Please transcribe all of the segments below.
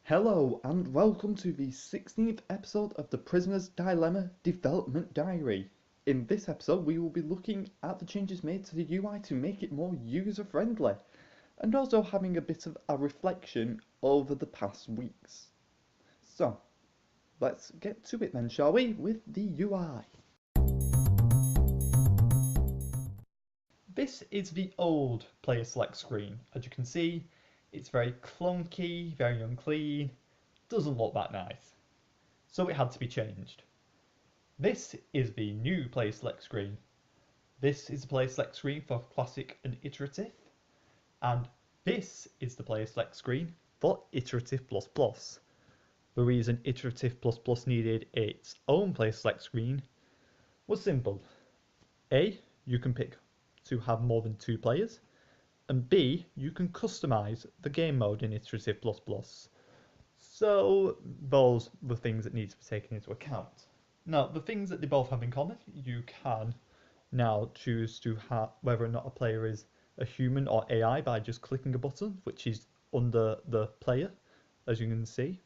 Hello and welcome to the 16th episode of the Prisoner's Dilemma Development Diary. In this episode we will be looking at the changes made to the UI to make it more user-friendly, and also having a bit of a reflection over the past weeks. So, let's get to it then, shall we, with the UI. This is the old player select screen. As you can see, it's very clunky, very unclean, doesn't look that nice. So it had to be changed. This is the new player select screen. This is the player select screen for classic and iterative. And this is the player select screen for iterative++. The reason iterative++ needed its own player select screen was simple. A, you can pick to have more than 2 players, and B, you can customize the game mode in iterative++. So those were things that need to be taken into account. Now, the things that they both have in common, you can now choose to have whether or not a player is a human or AI by just clicking a button, which is under the player, as you can see.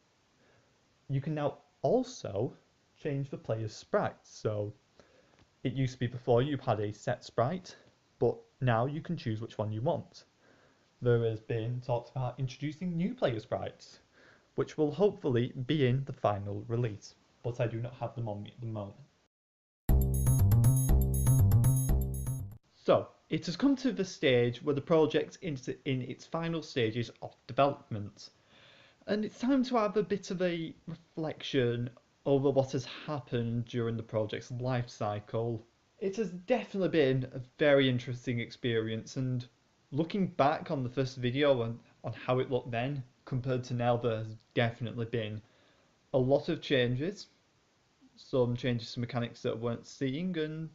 You can now also change the player's sprite. So it used to be before you had a set sprite, but now you can choose which one you want. There has been talks about introducing new player sprites, which will hopefully be in the final release, but I do not have them on me at the moment. So, it has come to the stage where the project is in its final stages of development, and it's time to have a bit of a reflection over what has happened during the project's life cycle. It has definitely been a very interesting experience, and looking back on the first video and on how it looked then compared to now, there has definitely been a lot of changes. Some changes to mechanics that I weren't seeing, and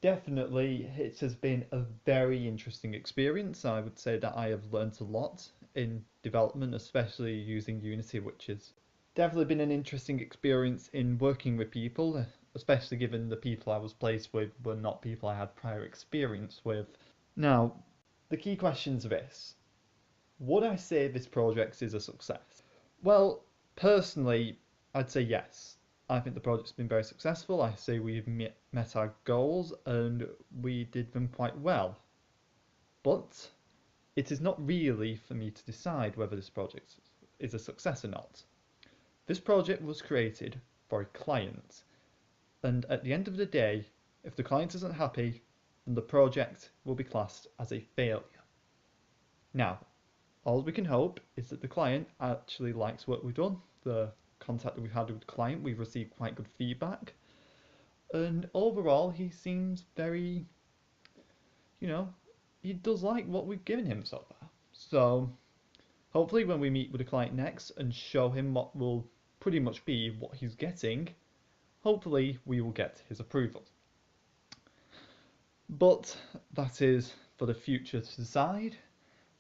definitely it has been a very interesting experience. I would say that I have learned a lot in development, especially using Unity, which has definitely been an interesting experience in working with people, especially given the people I was placed with were not people I had prior experience with. Now, the key questions are this. Would I say this project is a success? Well, personally, I'd say yes. I think the project's been very successful. I say we've met our goals and we did them quite well. But it is not really for me to decide whether this project is a success or not. This project was created for a client, and at the end of the day, if the client isn't happy, then the project will be classed as a failure. Now, all we can hope is that the client actually likes what we've done. The contact that we've had with the client, we've received quite good feedback, and overall he seems very, he does like what we've given him so far. So hopefully when we meet with the client next and show him what will pretty much be what he's getting, hopefully we will get his approval. But that is for the future to decide.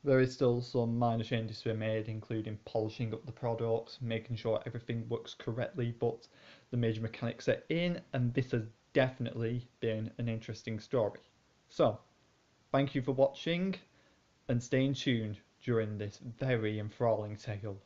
There is still some minor changes to be made, including polishing up the products, making sure everything works correctly, but the major mechanics are in, and this has definitely been an interesting story. So, thank you for watching, and staying tuned during this very enthralling tale.